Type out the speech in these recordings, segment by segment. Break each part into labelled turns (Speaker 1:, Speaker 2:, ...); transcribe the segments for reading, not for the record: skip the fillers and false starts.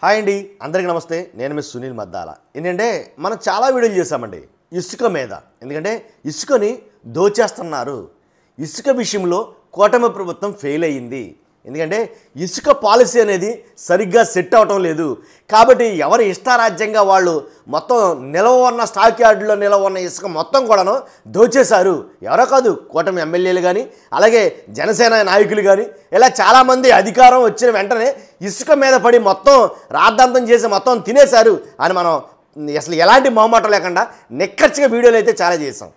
Speaker 1: Hi అండి, అందరికీ నమస్తే. నేను మీ సునీల్ మద్దాల. ఏంటంటే మనం చాలా వీడియోలు చేసామండి ఇసుక మీద. ఎందుకంటే ఇసుకని దోచేస్తున్నారు. ఇసుక విషయంలో కూటమి ప్రభుత్వం ఫెయిల్ అయ్యింది. ఎందుకంటే ఇసుక పాలసీ అనేది సరిగ్గా సెట్ అవటం లేదు. కాబట్టి ఎవరు ఇష్టారాజ్యంగా వాళ్ళు మొత్తం నిల్వ ఉన్న స్టాక్ యార్డులో నిల్వ ఉన్న ఇసుక మొత్తం కూడాను దోచేశారు. ఎవరో కాదు, కూటమి ఎమ్మెల్యేలు కానీ అలాగే జనసేన నాయకులు కానీ ఇలా చాలామంది అధికారం వచ్చిన వెంటనే ఇసుక మీద పడి మొత్తం రాద్ధాంతం చేసి మొత్తం తినేశారు అని మనం అసలు ఎలాంటి మొహమాటం లేకుండా నిక్కచ్చిగా వీడియోలు అయితే చాలా చేసాం.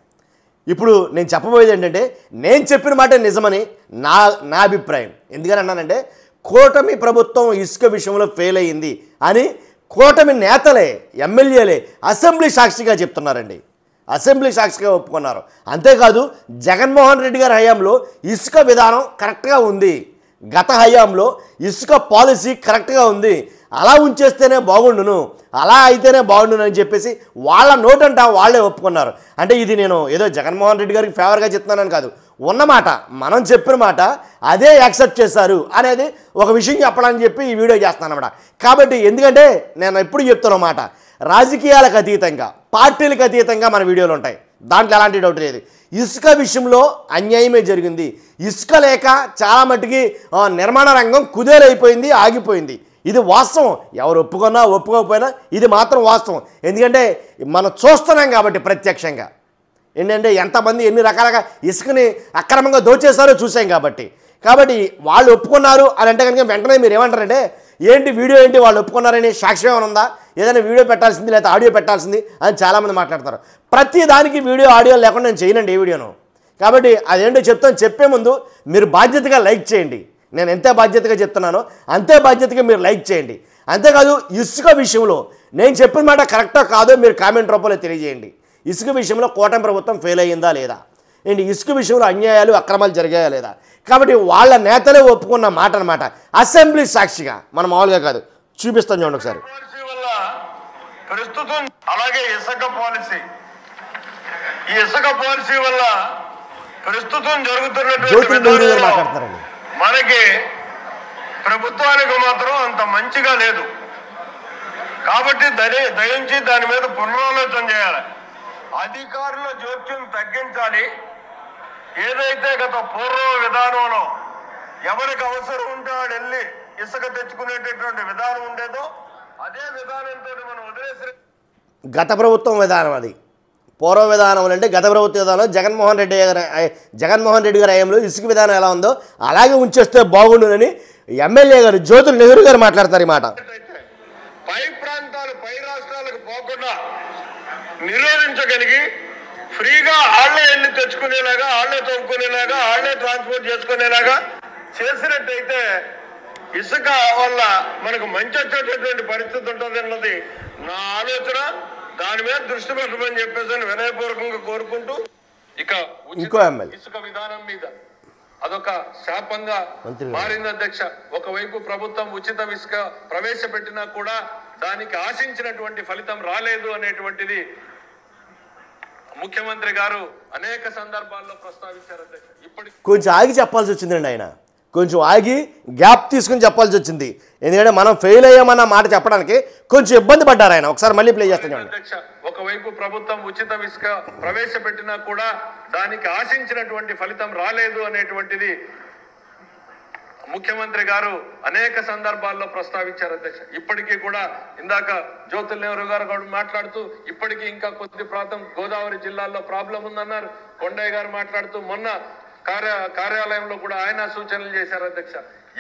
Speaker 1: ఇప్పుడు నేను చెప్పబోయేది ఏంటంటే, నేను చెప్పిన మాట నిజమని నా అభిప్రాయం. ఎందుకని అన్నానంటే, కూటమి ప్రభుత్వం ఇసుక విషయంలో ఫెయిల్ అయ్యింది అని కూటమి నేతలే, ఎమ్మెల్యేలే అసెంబ్లీ సాక్షిగా చెప్తున్నారండి. అసెంబ్లీ సాక్షిగా ఒప్పుకున్నారు. అంతేకాదు జగన్మోహన్ రెడ్డి గారి హయాంలో ఇసుక విధానం కరెక్ట్గా ఉంది, గత హయాంలో ఇసుక పాలసీ కరెక్ట్గా ఉంది, అలా ఉంచేస్తేనే బాగుండును, అలా అయితేనే బాగుండును అని చెప్పేసి వాళ్ళ నోటంట వాళ్ళే ఒప్పుకున్నారు. అంటే ఇది నేను ఏదో జగన్మోహన్ రెడ్డి గారికి ఫేవర్గా చెప్తున్నానని కాదు, ఉన్నమాట మనం చెప్పిన మాట అదే యాక్సెప్ట్ చేశారు అనేది ఒక విషయం చెప్పడానికి చెప్పి ఈ వీడియో చేస్తాను అన్నమాట. కాబట్టి ఎందుకంటే నేను ఎప్పుడు చెప్తున్న మాట, రాజకీయాలకు అతీతంగా పార్టీలకు అతీతంగా మన వీడియోలు ఉంటాయి, దాంట్లో ఎలాంటి డౌట్ లేదు. ఇసుక విషయంలో అన్యాయమే జరిగింది. ఇసుక లేక చాలా మట్టుకి నిర్మాణ రంగం కుదేలైపోయింది, ఆగిపోయింది. ఇది వాస్తవం. ఎవరు ఒప్పుకున్నా ఒప్పుకోకపోయినా ఇది మాత్రం వాస్తవం. ఎందుకంటే మనం చూస్తున్నాం కాబట్టి ప్రత్యక్షంగా. ఏంటంటే ఎంతమంది ఎన్ని రకాలుగా ఇసుకని అక్రమంగా దోచేశారో చూసాం కాబట్టి వాళ్ళు ఒప్పుకున్నారు అని అంటే కనుక వెంటనే మీరు ఏమంటారంటే, ఏంటి వీడియో ఏంటి వాళ్ళు ఒప్పుకున్నారని సాక్ష్యం ఏమైనా ఉందా, ఏదైనా వీడియో పెట్టాల్సింది లేదా ఆడియో పెట్టాల్సింది అని చాలామంది మాట్లాడతారు. ప్రతి దానికి వీడియో ఆడియో లేకుండా నేను చేయనండి ఈ వీడియోను. కాబట్టి అదేంటో చెప్తాను. చెప్పే ముందు మీరు బాధ్యతగా లైక్ చేయండి. నేను ఎంత బాధ్యతగా చెప్తున్నానో అంతే బాధ్యతగా మీరు లైక్ చేయండి. అంతేకాదు ఇసుక విషయంలో నేను చెప్పిన మాట కరెక్టో కాదో మీరు కామెంట్ రూపంలో తెలియజేయండి. ఇసుక విషయంలో కూటమి ప్రభుత్వం ఫెయిల్ అయ్యిందా లేదా, ఏంటి ఇసుక విషయంలో అన్యాయాలు అక్రమాలు జరిగాయా లేదా. కాబట్టి వాళ్ళ నేతలే ఒప్పుకున్న మాట అనమాట, అసెంబ్లీ సాక్షిగా. మనం మామూలుగా కాదు, చూపిస్తాను చూడండి ఒకసారి.
Speaker 2: ప్రస్తుతం అలాగే ఇసుక పాలసీ, ఈ ఇసుక పాలసీ వల్ల ప్రస్తుతం జరుగుతున్నటువంటి
Speaker 1: మాట్లాడతారండి,
Speaker 2: మనకి ప్రభుత్వానికి మాత్రం అంత మంచిగా లేదు. కాబట్టి దయించి దాని మీద పునరాలోచన చేయాలి. అధికారుల జోక్యం తగ్గించాలి. ఏదైతే గత పూర్వ విధానంలో ఎవరికి అవసరం ఉంటే వాడు వెళ్ళి ఇసుక తెచ్చుకునేటటువంటి విధానం ఉండేదో అదే విధానంతో మనం వదిలేసి,
Speaker 1: గత ప్రభుత్వం విధానం అది పూర్వ విధానం అంటే గత ప్రభుత్వ విధానం జగన్మోహన్ రెడ్డి గారి హయాంలో ఇసుక విధానం ఎలా ఉందో అలాగే ఉంచేస్తే బాగుండునని ఎమ్మెల్యే గారు జ్యోతుల నెహ్రూ గారు మాట్లాడతారు. ఈ మాట
Speaker 2: పై ప్రాంతాలు పై రాష్ట్రాలకు పోకుండా నిరోధించగలిగి ఫ్రీగా ఆళ్లే వెళ్ళి తెచ్చుకునేలాగా, ఆళ్లే తవ్వుకునేలాగా, ఆళ్లే ట్రాన్స్పోర్ట్ చేసుకునేలాగా చేసినట్టయితే ఇసుక వల్ల మనకు మంచి వచ్చేటటువంటి పరిస్థితి ఉంటుంది అన్నది నా ఆలోచన. దాని మీద దృష్టి పెట్టమని చెప్పేసి వినయపూర్వకంగా కోరుకుంటూ, ఇక ఇసుక విధానం మీద అదొక శాపంగా మారింది అధ్యక్ష. ఒకవైపు ప్రభుత్వం ఉచిత ఇసుక ప్రవేశపెట్టినా కూడా దానికి ఆశించినటువంటి ఫలితం రాలేదు అనేటువంటిది ముఖ్యమంత్రి గారు అనేక సందర్భాల్లో ప్రస్తావించారు అధ్యక్ష. ఇప్పటికి
Speaker 1: కొంచెం ఆగి చెప్పాల్సి వచ్చిందండి, ఆయన కొంచెం ఆగి గ్యాప్ తీసుకుని చెప్పాల్సి వచ్చింది. ఎందుకంటే మనం ఫెయిల్ అయ్యామన్న మాట చెప్పడానికి కొంచెం ఇబ్బంది పడ్డారు ఆయన. ఒకసారి మళ్ళీ ప్లే చేస్తాను
Speaker 2: అధ్యక్ష. ఒకవైపు ప్రభుత్వం ఉచిత ఇసుక ప్రవేశపెట్టినా కూడా దానికి ఆశించినటువంటి ఫలితం రాలేదు అనేటువంటిది ముఖ్యమంత్రి గారు అనేక సందర్భాల్లో ప్రస్తావించారు అధ్యక్ష. ఇప్పటికీ కూడా ఇందాక జ్యోతుల నెహ్రూ గారు మాట్లాడుతూ ఇప్పటికీ ఇంకా కొద్ది ప్రాంతం గోదావరి జిల్లాల్లో ప్రాబ్లం ఉందన్నారు. కొండయ్య గారు మాట్లాడుతూ మొన్న కార్యాలయంలో కూడా ఆయన సూచనలు చేశారు అధ్యక్ష.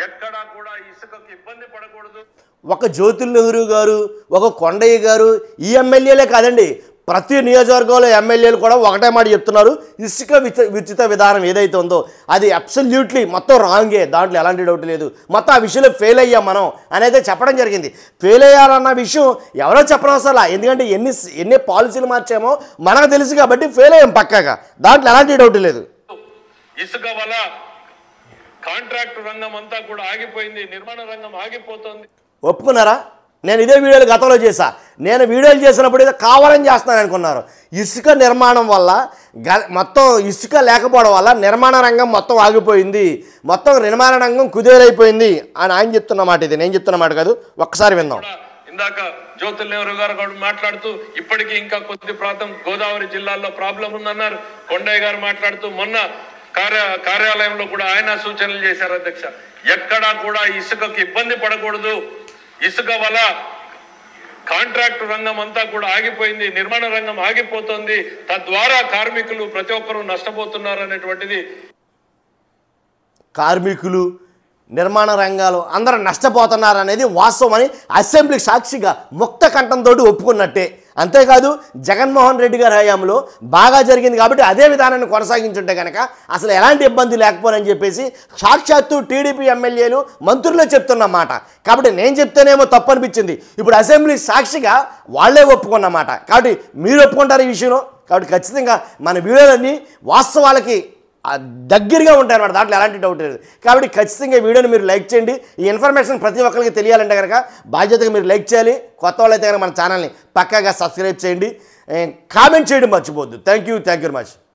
Speaker 2: ఎక్కడా కూడా ఇసుకకు ఇబ్బంది పడకూడదు.
Speaker 1: ఒక జ్యోతుల నెహ్రూ గారు, ఒక కొండయ్య గారు, ఈ ఎమ్మెల్యేలే కాదండి, ప్రతి నియోజకవర్గంలో ఎమ్మెల్యేలు కూడా ఒకటే మాట చెప్తున్నారు, ఇసుక ఉచిత విధానం ఏదైతే ఉందో అది అబ్సల్యూట్లీ మొత్తం రాంగే, దాంట్లో ఎలాంటి డౌట్ లేదు, మొత్తం ఆ విషయంలో ఫెయిల్ అయ్యాం మనం అనేది చెప్పడం జరిగింది. ఫెయిల్ అయ్యారన్న విషయం ఎవరో చెప్పనవసరం, ఎందుకంటే ఎన్ని పాలసీలు మార్చామో మనకు తెలుసు కాబట్టి ఫెయిల్ అయ్యాం పక్కాగా, దాంట్లో ఎలాంటి డౌట్ లేదు.
Speaker 2: ఇసుక వల్ల కాంట్రాక్ట్ రంగం అంతా కూడా ఆగిపోయింది, నిర్మాణ రంగం ఆగిపోతుంది.
Speaker 1: ఒప్పుకున్నారా? నేను ఇదే వీడియోలు గతంలో చేశా. నేను వీడియోలు చేసినప్పుడు ఏదో కావాలని చేస్తాను అనుకున్నారు. ఇసుక నిర్మాణం వల్ల మొత్తం ఇసుక లేకపోవడం వల్ల నిర్మాణ రంగం మొత్తం ఆగిపోయింది, మొత్తం నిర్మాణ రంగం కుదేలైపోయింది అని ఆయన చెప్తున్న మాట. ఇది నేను చెప్తున్న మాట కాదు, ఒక్కసారి విందాం.
Speaker 2: ఇందాక జ్యోతుల్ నెహ్రూ గారు మాట్లాడుతూ ఇప్పటికీ ఇంకా కొద్ది ప్రాంతం గోదావరి జిల్లాల్లో ప్రాబ్లం ఉందన్నారు. కొండయ్య గారు మాట్లాడుతూ మొన్న కార్యాలయంలో కూడా ఆయన సూచనలు చేశారు. అధ్యక్ష, ఎక్కడా కూడా ఇసుకకు ఇబ్బంది పడకూడదు, ఇసుక వల్ల కాంట్రాక్ట్ రంగం అంతా కూడా ఆగిపోయింది, నిర్మాణ రంగం ఆగిపోతుంది, తద్వారా కార్మికులు ప్రతి ఒక్కరూ నష్టపోతున్నారు అనేటువంటిది.
Speaker 1: కార్మికులు, నిర్మాణ రంగాలు అందరూ నష్టపోతున్నారు అనేది వాస్తవం అని అసెంబ్లీ సాక్షిగా ముక్త కంఠంతో ఒప్పుకున్నట్టే. అంతేకాదు జగన్మోహన్ రెడ్డి గారి హయాంలో బాగా జరిగింది కాబట్టి అదే విధానాన్ని కొనసాగించుంటే కనుక అసలు ఎలాంటి ఇబ్బంది లేకపోనని చెప్పేసి సాక్షాత్తు టీడీపీ ఎమ్మెల్యేలు మంత్రులే చెప్తున్నమాట. కాబట్టి నేను చెప్తేనేమో తప్పు అనిపించింది, ఇప్పుడు అసెంబ్లీ సాక్షిగా వాళ్ళే ఒప్పుకున్నమాట. కాబట్టి మీరు ఒప్పుకుంటారు ఈ విషయంలో. కాబట్టి ఖచ్చితంగా మన వీడియోలన్నీ వాస్తవాలకి దగ్గరగా ఉంటాయన్నమాట, దాంట్లో ఎలాంటి డౌట్ లేదు. కాబట్టి ఖచ్చితంగా ఈ వీడియోని మీరు లైక్ చేయండి. ఈ ఇన్ఫర్మేషన్ ప్రతి ఒక్కరికి తెలియాలంటే కనుక బాధ్యతగా మీరు లైక్ చేయాలి. కొత్త వాళ్ళైతే కనుక మన ఛానల్ని పక్కాగా సబ్స్క్రైబ్ చేయండి, కామెంట్ చేయడం మర్చిపోవద్దు. Thank you very much.